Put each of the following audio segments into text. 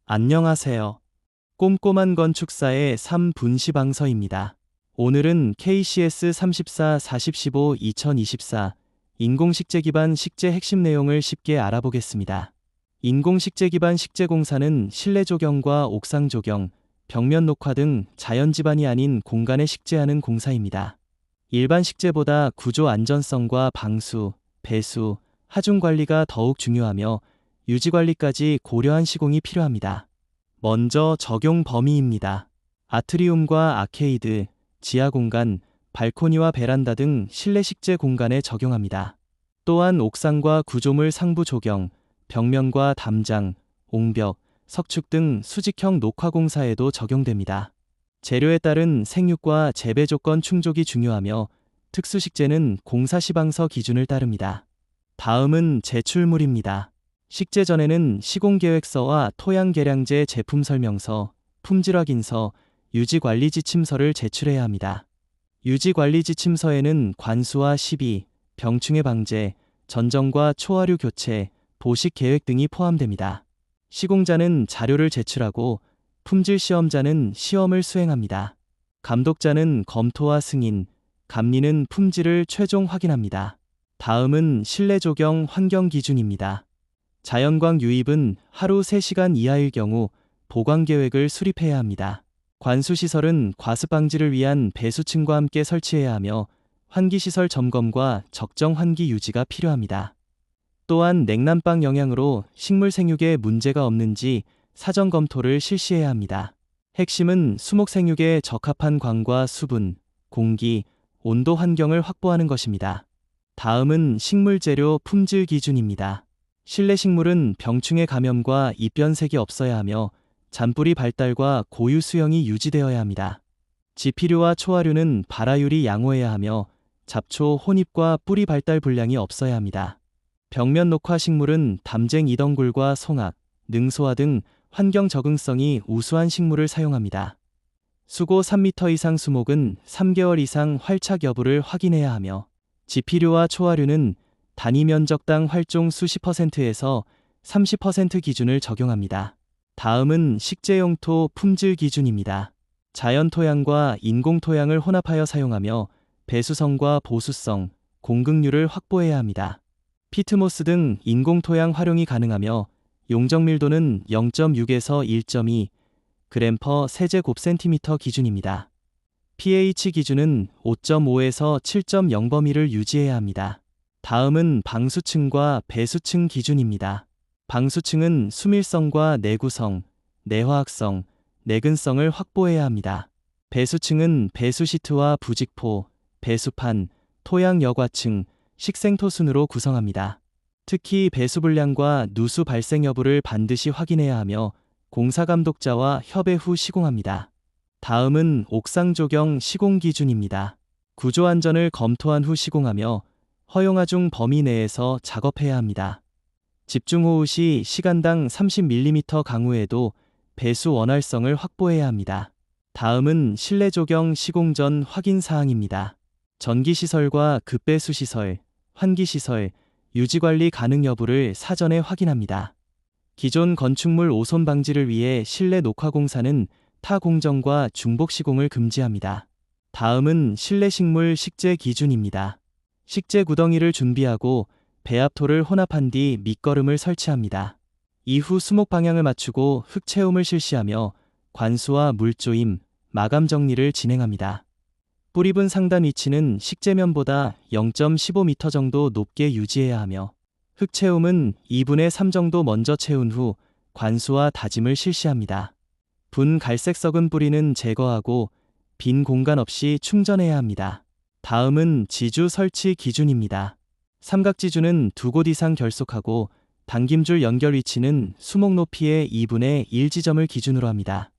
안녕하세요. 꼼꼼한 건축사의 3분시방서입니다. 오늘은 KCS 34-4015-2024 인공식재 기반 식재 핵심 내용을 쉽게 알아보겠습니다. 인공식재 기반 식재 공사는 실내 조경과 옥상 조경, 벽면 녹화 등 자연 지반이 아닌 공간에 식재하는 공사입니다. 일반 식재보다 구조 안전성과 방수, 배수, 하중 관리가 더욱 중요하며 유지 관리까지 고려한 시공이 필요합니다. 먼저 적용 범위입니다. 아트리움과 아케이드, 지하 공간, 발코니와 베란다 등 실내 식재 공간에 적용합니다. 또한 옥상과 구조물 상부 조경, 벽면과 담장, 옹벽, 석축 등 수직형 녹화 공사에도 적용됩니다. 재료에 따른 생육과 재배 조건 충족이 중요하며 특수식재는 공사시방서 기준을 따릅니다. 다음은 제출물입니다. 식재 전에는 시공계획서와 토양계량제 제품설명서, 품질확인서, 유지관리지침서를 제출해야 합니다. 유지관리지침서에는 관수와 시비, 병충해 방제, 전정과 초하류 교체, 보식 계획 등이 포함됩니다. 시공자는 자료를 제출하고 품질시험자는 시험을 수행합니다. 감독자는 검토와 승인, 감리는 품질을 최종 확인합니다. 다음은 실내 조경 환경 기준입니다. 자연광 유입은 하루 3시간 이하일 경우 보강 계획을 수립해야 합니다. 관수시설은 과습 방지를 위한 배수층과 함께 설치해야 하며 환기시설 점검과 적정 환기 유지가 필요합니다. 또한 냉난방 영향으로 식물 생육에 문제가 없는지 사전 검토를 실시해야 합니다. 핵심은 수목 생육에 적합한 광과 수분, 공기, 온도 환경을 확보하는 것입니다. 다음은 식물 재료 품질 기준입니다. 실내 식물은 병충해 감염과 잎변색이 없어야 하며 잔뿌리 발달과 고유 수영이 유지되어야 합니다. 지피류와 초하류는 발화율이 양호해야 하며 잡초, 혼입과 뿌리 발달 불량이 없어야 합니다. 벽면 녹화 식물은 담쟁 이덩굴과 송악, 능소화 등 환경 적응성이 우수한 식물을 사용합니다. 수고 3m 이상 수목은 3개월 이상 활착 여부를 확인해야 하며 지피류와 초하류는 단위 면적당 활종 수십 %에서 30% 기준을 적용합니다. 다음은 식재용토 품질 기준입니다. 자연 토양과 인공 토양을 혼합하여 사용하며 배수성과 보수성, 공급률을 확보해야 합니다. 피트모스 등 인공 토양 활용이 가능하며 용적 밀도는 0.6에서 1.2 g/세제곱센티미터 기준입니다. pH 기준은 5.5에서 7.0 범위를 유지해야 합니다. 다음은 방수층과 배수층 기준입니다. 방수층은 수밀성과 내구성, 내화학성, 내근성을 확보해야 합니다. 배수층은 배수시트와 부직포, 배수판, 토양 여과층, 식생토 순으로 구성합니다. 특히 배수 불량과 누수 발생 여부를 반드시 확인해야 하며 공사감독자와 협의 후 시공합니다. 다음은 옥상 조경 시공 기준입니다. 구조 안전을 검토한 후 시공하며 허용하중 범위 내에서 작업해야 합니다. 집중호우 시 시간당 30mm 강우에도 배수 원활성을 확보해야 합니다. 다음은 실내 조경 시공 전 확인 사항입니다. 전기시설과 급배수시설, 환기시설, 유지관리 가능 여부를 사전에 확인합니다. 기존 건축물 오손 방지를 위해 실내 녹화 공사는 타 공정과 중복 시공을 금지합니다. 다음은 실내 식물 식재 기준입니다. 식재 구덩이를 준비하고 배합토를 혼합한 뒤 밑거름을 설치합니다. 이후 수목 방향을 맞추고 흙 채움을 실시하며 관수와 물조임, 마감 정리를 진행합니다. 뿌리분 상단 위치는 식재면보다 0.15m 정도 높게 유지해야 하며 흙 채움은 2분의 3 정도 먼저 채운 후 관수와 다짐을 실시합니다. 분 갈색 썩은 뿌리는 제거하고 빈 공간 없이 충전해야 합니다. 다음은 지주 설치 기준입니다. 삼각지주는 2곳 이상 결속하고 당김줄 연결 위치는 수목 높이의 2분의 1 지점을 기준으로 합니다.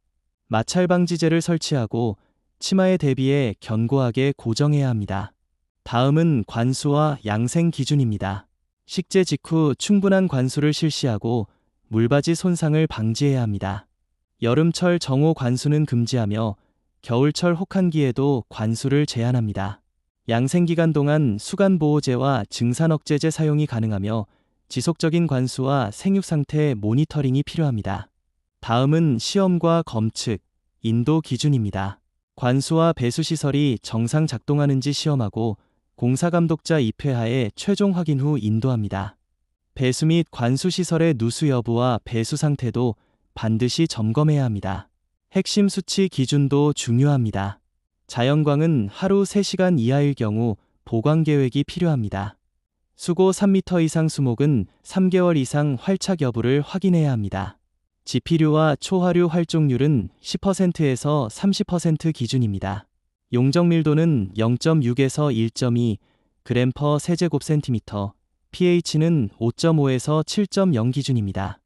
마찰 방지재를 설치하고 치마에 대비해 견고하게 고정해야 합니다. 다음은 관수와 양생 기준입니다. 식재 직후 충분한 관수를 실시하고 물바지 손상을 방지해야 합니다. 여름철 정호 관수는 금지하며 겨울철 혹한기에도 관수를 제한합니다. 양생기간 동안 수간보호제와 증산억제제 사용이 가능하며 지속적인 관수와 생육 상태 모니터링이 필요합니다. 다음은 시험과 검측, 인도 기준입니다. 관수와 배수 시설이 정상 작동하는지 시험하고 공사감독자 입회하에 최종 확인 후 인도합니다. 배수 및 관수 시설의 누수 여부와 배수 상태도 반드시 점검해야 합니다. 핵심 수치 기준도 중요합니다. 자연광은 하루 3시간 이하일 경우 보관 계획이 필요합니다. 수고 3m 이상 수목은 3개월 이상 활착 여부를 확인해야 합니다. 지피류와 초화류 활종률은 10%에서 30% 기준입니다. 용적 밀도는 0.6에서 1.2 g/cm 세제곱센티미터, pH는 5.5에서 7.0 기준입니다.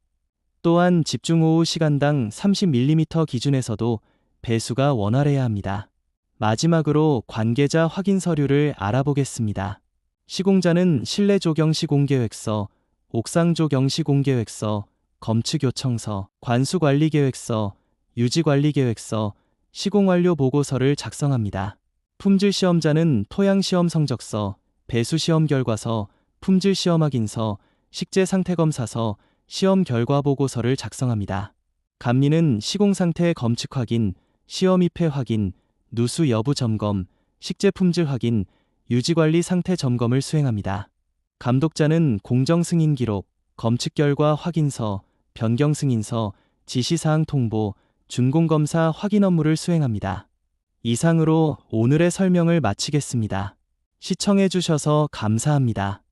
또한 집중호우 시간당 30mm 기준에서도 배수가 원활해야 합니다. 마지막으로 관계자 확인 서류를 알아보겠습니다. 시공자는 실내 조경 시공계획서, 옥상 조경 시공계획서, 검측 요청서, 관수관리 계획서, 유지관리 계획서, 시공완료 보고서를 작성합니다. 품질시험자는 토양시험 성적서, 배수시험 결과서, 품질시험 확인서, 식재상태검사서, 시험 결과 보고서를 작성합니다. 감리는 시공상태 검측 확인, 시험 입회 확인, 누수 여부 점검, 식재 품질 확인, 유지관리 상태 점검을 수행합니다. 감독자는 공정 승인 기록, 검측 결과 확인서, 변경 승인서, 지시사항 통보, 준공검사 확인 업무를 수행합니다. 이상으로 오늘의 설명을 마치겠습니다. 시청해 주셔서 감사합니다.